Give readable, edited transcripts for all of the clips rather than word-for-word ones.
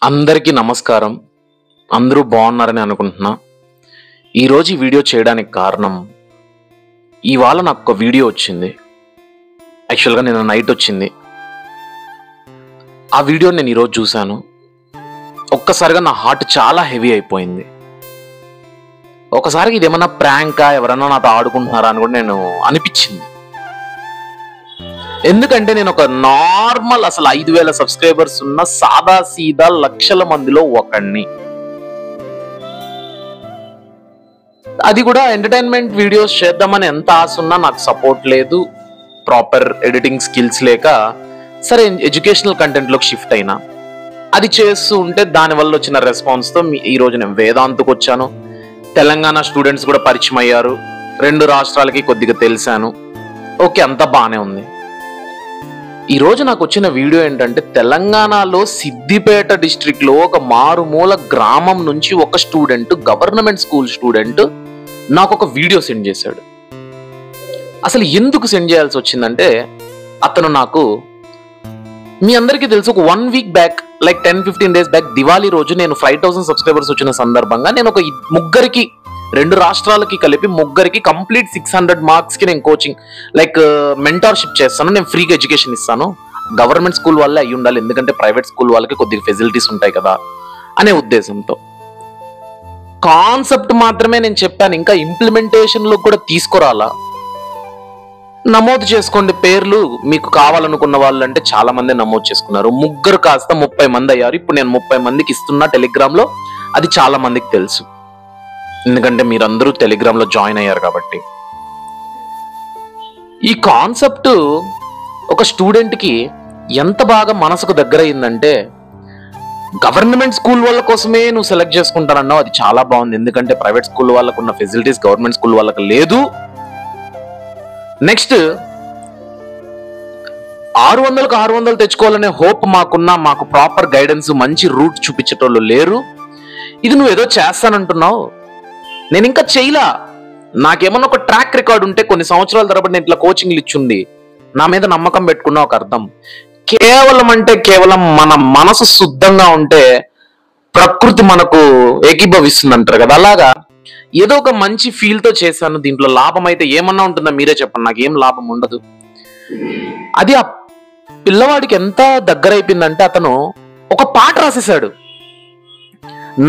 అందరికీ నమస్కారం. అందరూ బాగున్నారని అనుకుంటున్నా. ఈరోజు ఈ వీడియో చేయడానికి కారణం, ఇవాళ నాకు ఒక వీడియో వచ్చింది. యాక్చువల్గా నిన్న నైట్ వచ్చింది. ఆ వీడియో నేను ఈరోజు చూశాను. ఒక్కసారిగా నా హార్ట్ చాలా హెవీ అయిపోయింది. ఒకసారికి ఇదేమన్నా ప్రాంకా, ఎవరన్నా నాతో ఆడుకుంటున్నారా అని కూడా నేను అనిపించింది. ఎందుకంటే నేను ఒక నార్మల్ అసలు 5,000 సబ్స్క్రైబర్స్ ఉన్న సాదా సీదా లక్షల మందిలో ఒకడిని. అది కూడా ఎంటర్టైన్మెంట్ వీడియోస్ చేద్దామని ఎంత ఆశ ఉన్నా నాకు సపోర్ట్ లేదు, ప్రాపర్ ఎడిటింగ్ స్కిల్స్ లేక సరే ఎడ్యుకేషనల్ కంటెంట్లోకి షిఫ్ట్ అయినా. అది చేస్తూ ఉంటే దానివల్ల వచ్చిన రెస్పాన్స్తో ఈరోజు నేను వేదాంతకు వచ్చాను. తెలంగాణ స్టూడెంట్స్ కూడా పరిచయం అయ్యారు. 2 రాష్ట్రాలకి కొద్దిగా తెలిసాను. ఓకే, అంతా బాగానే ఉంది. ఈరోజు నాకు వచ్చిన వీడియో ఏంటంటే, తెలంగాణలో సిద్దిపేట డిస్ట్రిక్ట్ లో ఒక మారుమూల గ్రామం నుంచి ఒక స్టూడెంట్, గవర్నమెంట్ స్కూల్ స్టూడెంట్ నాకు ఒక వీడియో సెండ్ చేశాడు. అసలు ఎందుకు సెండ్ చేయాల్సి వచ్చిందంటే, అతను నాకు, మీ అందరికీ తెలుసు, ఒక 1 week back, like 10-15 days back, Diwali రోజు నేను 5,000 సబ్స్క్రైబర్స్ వచ్చిన సందర్భంగా నేను ఒక ముగ్గురికి, 2 రాష్ట్రాలకి కలిపి ముగ్గురికి కంప్లీట్ 600 మార్క్స్ కి నేను కోచింగ్, లైక్ మెంటార్షిప్ చేస్తాను. నేను ఫ్రీగా ఎడ్యుకేషన్ ఇస్తాను. గవర్నమెంట్ స్కూల్ వాళ్ళే అయ్యి ఉండాలి, ఎందుకంటే ప్రైవేట్ స్కూల్ వాళ్ళకి కొద్దిగా ఫెసిలిటీస్ ఉంటాయి కదా అనే ఉద్దేశంతో. కాన్సెప్ట్ మాత్రమే నేను చెప్పాను, ఇంకా ఇంప్లిమెంటేషన్ లో కూడా తీసుకురాలా. నమోదు చేసుకోండి పేర్లు, మీకు కావాలనుకున్న వాళ్ళు అంటే చాలా మంది నమోదు చేసుకున్నారు. ముగ్గురు కాస్త 30 మంది అయ్యారు. ఇప్పుడు నేను 30 మందికి ఇస్తున్నా టెలిగ్రామ్ లో. అది చాలా మందికి తెలుసు, ఎందుకంటే మీరందరూ టెలిగ్రామ్ లో జాయిన్ అయ్యారు కాబట్టి. ఈ కాన్సెప్ట్ ఒక స్టూడెంట్ కి ఎంత బాగా మనసుకు దగ్గర అయిందంటే, గవర్నమెంట్ స్కూల్ వాళ్ళ కోసమే నువ్వు సెలెక్ట్ చేసుకుంటానన్నావు, అది చాలా బాగుంది. ఎందుకంటే ప్రైవేట్ స్కూల్ వాళ్ళకు ఉన్న ఫెసిలిటీస్ గవర్నమెంట్ స్కూల్ వాళ్ళకి లేదు. నెక్స్ట్ 600కు 600 తెచ్చుకోవాలనే హోప్ మాకున్నా, మాకు ప్రాపర్ గైడెన్స్, మంచి రూట్ చూపించేటోళ్ళు లేరు. ఇది నువ్వు ఏదో చేస్తానంటున్నావు, నేను ఇంకా చేయలా. నాకేమన్నా ఒక ట్రాక్ రికార్డ్ ఉంటే కొన్ని సంవత్సరాల తరబడి నేను ఇట్లా కోచింగ్లు ఇచ్చుండి నా మీద నమ్మకం పెట్టుకున్నా ఒక అర్థం. కేవలం మన మనసు శుద్ధంగా ఉంటే ప్రకృతి మనకు ఏకీభవిస్తుంది అంటారు కదా, అలాగా ఏదో ఒక మంచి ఫీల్ తో చేశాను. దీంట్లో లాభం అయితే ఏమన్నా ఉంటుందా మీరే చెప్పండి, నాకు ఏం లాభం ఉండదు. అది ఆ పిల్లవాడికి ఎంత దగ్గర అయిపోయిందంటే, అతను ఒక పాట రాసేశాడు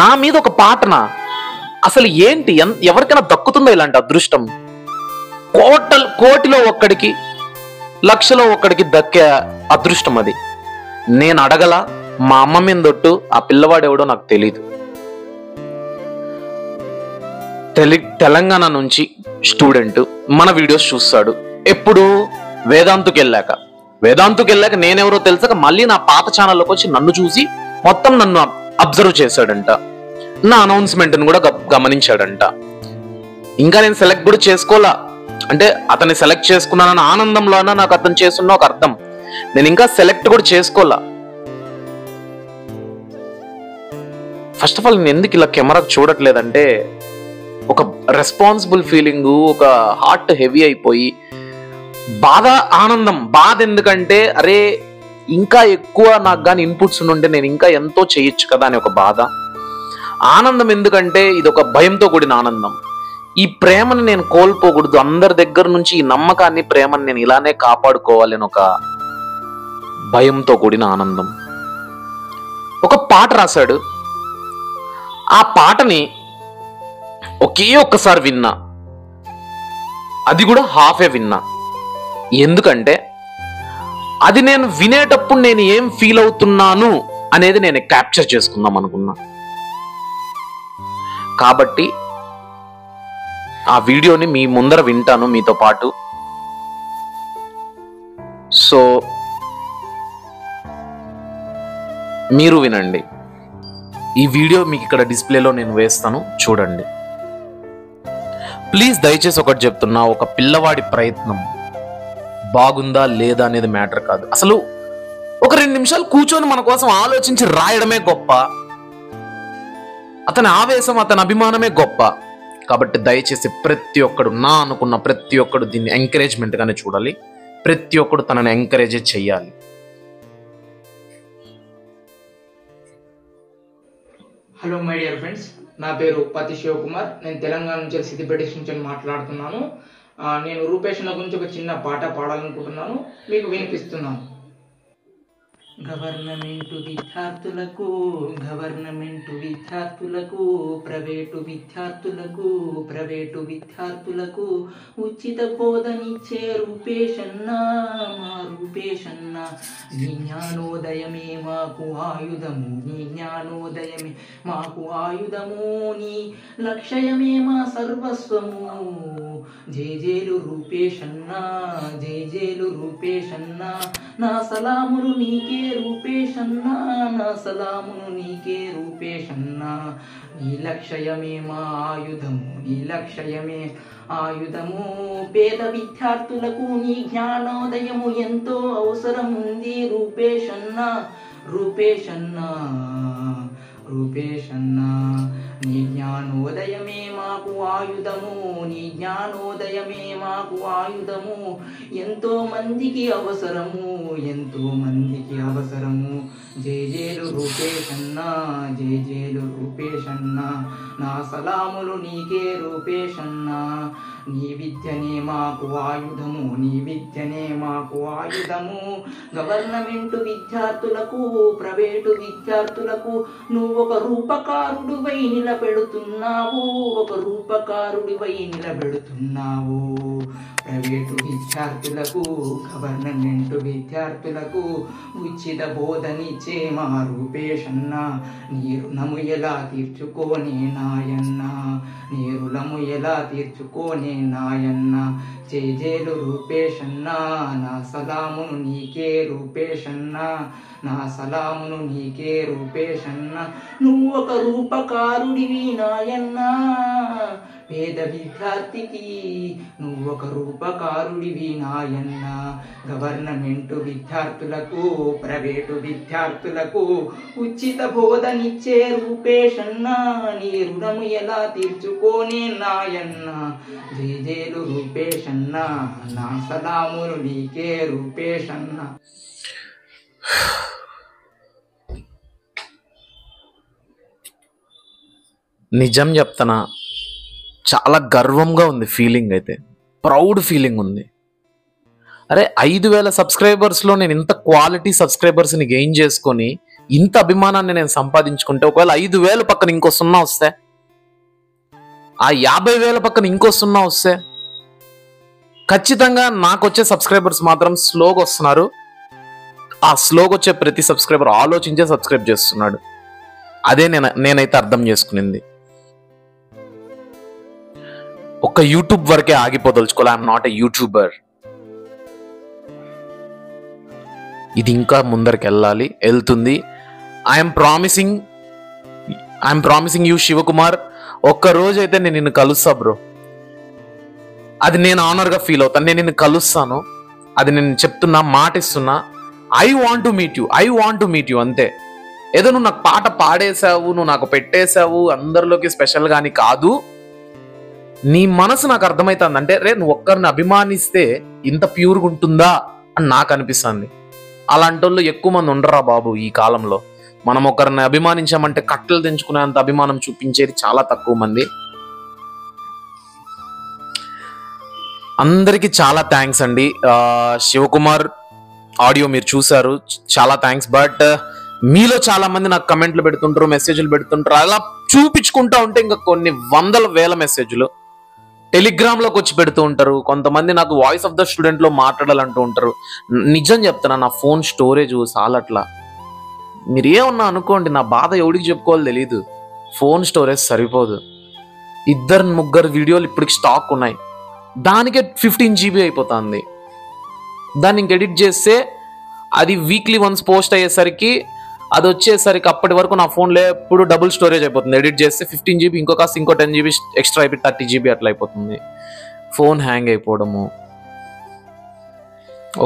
నా మీద. ఒక పాటనా? అసలు ఏంటి, ఎవరికైనా దక్కుతుందో ఇలాంటి అదృష్టం? కోటిలో ఒక్కడికి, లక్షలో ఒక్కడికి దక్కే అదృష్టం అది. నేను అడగల, మా అమ్మ మీద దొట్టు, ఆ పిల్లవాడు ఎవడో నాకు తెలీదు. తెలంగాణ నుంచి స్టూడెంట్ మన వీడియోస్ చూస్తాడు. ఎప్పుడు? వేదాంతుకి వెళ్ళాక నేనెవరో తెలుసాక మళ్ళీ నా పాత ఛానల్లోకి వచ్చి నన్ను చూసి మొత్తం నన్ను అబ్జర్వ్ చేశాడంట. నా అనౌన్స్మెంట్ కూడా గమనించాడంట. ఇంకా నేను సెలెక్ట్ కూడా చేసుకోలా, అంటే అతన్ని సెలెక్ట్ చేసుకున్నానన్న ఆనందంలో అన్నా నాకు అతను చేస్తున్న ఒక అర్థం. నేను ఇంకా సెలెక్ట్ కూడా చేసుకోలా. ఫస్ట్ ఆఫ్ ఆల్ నేను ఎందుకు ఇలా కెమెరాకు చూడట్లేదంటే, ఒక రెస్పాన్సిబుల్ ఫీలింగ్, ఒక హార్ట్ హెవీ అయిపోయి బాధ, ఆనందం. బాధ ఎందుకంటే, అరే ఇంకా ఎక్కువ నాకు కానీ ఇన్పుట్స్ ఉంటే నేను ఇంకా ఎంతో చేయొచ్చు కదా అని ఒక బాధ. ఆనందం ఎందుకంటే ఇది ఒక భయంతో కూడిన ఆనందం. ఈ ప్రేమను నేను కోల్పోకూడదు, అందరి దగ్గర నుంచి ఈ నమ్మకాన్ని, ప్రేమను నేను ఇలానే కాపాడుకోవాలి అని ఒక భయంతో కూడిన ఆనందం. ఒక పాట రాశాడు. ఆ పాటని ఒకే ఒక్కసారి విన్నా, అది కూడా హాఫే విన్నా. ఎందుకంటే అది నేను వినేటప్పుడు నేను ఏం ఫీల్ అవుతున్నాను అనేది నేను క్యాప్చర్ చేసుకుందాం అనుకున్నా. కాబట్టి ఆ వీడియోని మీ ముందర వింటాను మీతో పాటు. సో మీరు వినండి. ఈ వీడియో మీకు ఇక్కడ డిస్ప్లేలో నేను వేస్తాను, చూడండి ప్లీజ్. దయచేసి ఒకటి చెప్తున్నా, ఒక పిల్లవాడి ప్రయత్నం బాగుందా లేదా అనేది మ్యాటర్ కాదు. అసలు ఒక 2 నిమిషాలు కూర్చొని మన కోసం ఆలోచించి రాయడమే గొప్ప. అతని ఆవేశం, అతని అభిమానమే గొప్ప. కాబట్టి దయచేసి ప్రతి ఒక్కడు, నా అనుకున్న ప్రతి ఒక్కడు దీన్ని ఎంకరేజ్మెంట్ గానే చూడాలి. ప్రతి ఒక్కడు తనని ఎంకరేజ్ చెయ్యాలి. హలో మై డియర్ ఫ్రెండ్స్, నా పేరు పతి శివకుమార్. నేను తెలంగాణ నుంచి సిద్దిపేట నుంచి మాట్లాడుతున్నాను. నేను రూపేష్ అన్న గురించి ఒక చిన్న పాట పాడాలనుకుంటున్నాను, మీకు వినిపిస్తున్నాను. గవర్నమెంటు విద్యార్థులకు ప్రైవేటు విద్యార్థులకు ఉచిత బోధనిచ్చే రూపేషన్న, మా రూపేషన్న. నీ జ్ఞానోదయమే మాకు ఆయుధము, నీ లక్ష్యమే మా సర్వస్వము. జేజేలు రూపేషన్న, నా సలాములు నీకే రూపేషన్నా, నీ లక్ష్యమే మా ఆయుధము, పేద విద్యార్థులకు నీ జ్ఞానోదయము ఎంతో అవసరం ఉంది రూపేషన్నా. నీ జ్ఞానోదయమే మాకు ఆయుధము, ఎంతో మందికి అవసరము. జేజేలు రూపేషన్నా, నా సలాములు నీకే రూపేషన్నా. నీ విద్యనే మాకు ఆయుధము, గవర్నమెంటు విద్యార్థులకు ప్రైవేటు విద్యార్థులకు నువ్వు ఒక రూపకారుడివై నిలబెడుతున్నావు. ప్రైవేటు విద్యార్థులకు గవర్నమెంటు విద్యార్థులకు ఉచిత బోధనిచ్చే మా రూపేషన్న. నీ రుణము ఎలా తీర్చుకోనే నాయన్న, జేజేలు రూపేషన్న, నా సలామును నీకే రూపేషన్న. నువ్వు ఒక రూపకారుడివి నాయన్న, పేద విద్యార్థికి నువ్వు ఒక రూపకారుడివి నాయన్న. గవర్నమెంటు విద్యార్థులకు ప్రైవేటు విద్యార్థులకు ఉచిత బోధనిచ్చే రూపేషన్న. నీ రుణము ఎలా తీర్చుకోనే నాయన్న, జేజేలు రూపేషన్న, నా సలాములు నీకే రూపేషన్న. నిజం చెప్తానా, చాలా గర్వంగా ఉంది. ఫీలింగ్ అయితే ప్రౌడ్ ఫీలింగ్ ఉంది. అరే 5,000 సబ్స్క్రైబర్స్లో నేను ఇంత క్వాలిటీ సబ్స్క్రైబర్స్ని గెయిన్ చేసుకొని ఇంత అభిమానాన్ని నేను సంపాదించుకుంటే, ఒకవేళ 5,000 పక్కన ఇంకో 0 వస్తే, ఆ 50,000 పక్కన ఇంకో 0 వస్తే, ఖచ్చితంగా నాకు వచ్చే సబ్స్క్రైబర్స్ మాత్రం స్లోగా వస్తున్నారు. ఆ స్లోగా వచ్చే ప్రతి సబ్స్క్రైబర్ ఆలోచించే సబ్స్క్రైబ్ చేస్తున్నాడు. అదే నేనైతే అర్థం చేసుకునింది. ఒక్క యూట్యూబ్ వరకే ఆగిపోదలుచుకోలే. I'm not a YouTuber. ఇది ఇంకా ముందరికి వెళ్తుంది. ఐఎమ్ ప్రామిసింగ్ యూ శివకుమార్, ఒక్క రోజు అయితే నేను నిన్ను కలుస్తా బ్రో. అది నేను ఆనర్గా ఫీల్ అవుతాను. నేను నిన్ను కలుస్తాను, అది నేను చెప్తున్నా, మాట ఇస్తున్నా. I want to meet you అంతే. ఏదో నువ్వు నాకు పాట పాడేశావు, నువ్వు నాకు పెట్టేశావు అందరిలోకి స్పెషల్ గాని కాదు. నీ మనసు నాకు అర్థమవుతుంది. అంటే రే, నువ్వు ఒక్కరిని అభిమానిస్తే ఇంత ప్యూర్గా ఉంటుందా అని నాకు అనిపిస్తుంది. అలాంటి వాళ్ళు ఎక్కువ మంది ఉండరా బాబు ఈ కాలంలో. మనం ఒకరిని అభిమానించామంటే కట్టెలు తెంచుకునేంత అభిమానం చూపించేది చాలా తక్కువ మంది. అందరికీ చాలా థ్యాంక్స్ అండి. శివకుమార్ ఆడియో మీరు చూసారు, చాలా థ్యాంక్స్. బట్ మీలో చాలా మంది నాకు కమెంట్లు పెడుతుంటారు, మెసేజ్లు పెడుతుంటారు. అలా చూపించుకుంటా ఉంటే ఇంకా కొన్ని 100,000 మెసేజ్లు టెలిగ్రామ్లోకి వచ్చి పెడుతూ ఉంటారు. కొంతమంది నాకు వాయిస్ ఆఫ్ ద స్టూడెంట్లో మాట్లాడాలంటూ ఉంటారు. నిజం చెప్తున్నా, నా ఫోన్ స్టోరేజ్ సాలట్లా. మీరు ఏమన్నా అనుకోండి, నా బాధ ఎవడికి చెప్పుకోవాలో తెలీదు. ఫోన్ స్టోరేజ్ సరిపోదు. 2-3 వీడియోలు ఇప్పటికి స్టాక్ ఉన్నాయి. దానికే 15 GB అయిపోతుంది. దాన్ని ఇంక ఎడిట్ చేస్తే అది వీక్లీ వన్స్ పోస్ట్ అయ్యేసరికి అది వచ్చేసరికి అప్పటి వరకు నా ఫోన్లో ఎప్పుడు డబుల్ స్టోరేజ్ అయిపోతుంది. ఎడిట్ చేస్తే 15 GB, ఇంకో 10 GB ఎక్స్ట్రా అయిపోయి 30 GB అట్లా అయిపోతుంది. ఫోన్ హ్యాంగ్ అయిపోవడము.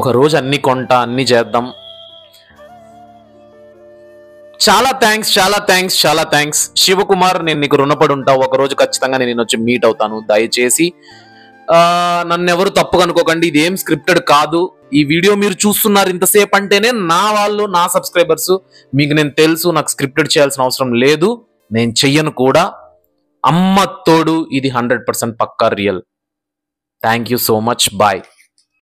ఒక రోజు అన్ని కొంటా, అన్ని చేద్దాం. చాలా థ్యాంక్స్ శివకుమార్. నేను నీకు రుణపడి ఉంటావు. ఒక రోజు ఖచ్చితంగా నేను వచ్చి మీట్ అవుతాను. దయచేసి నన్ను ఎవరు తప్పుగా అనుకోకండి. ఇది ఏం స్క్రిప్టెడ్ కాదు. ఈ వీడియో మీరు చూస్తున్నారు ఇంతసేపు అంటేనే నా వాళ్ళు, నా సబ్స్క్రైబర్స్. మీకు నేను తెలుసు, నాకు స్క్రిప్టెడ్ చేయాల్సిన అవసరం లేదు. నేను చెయ్యను కూడా. అమ్మ తోడు ఇది 100% పక్కా real. Thank you so much. Bye.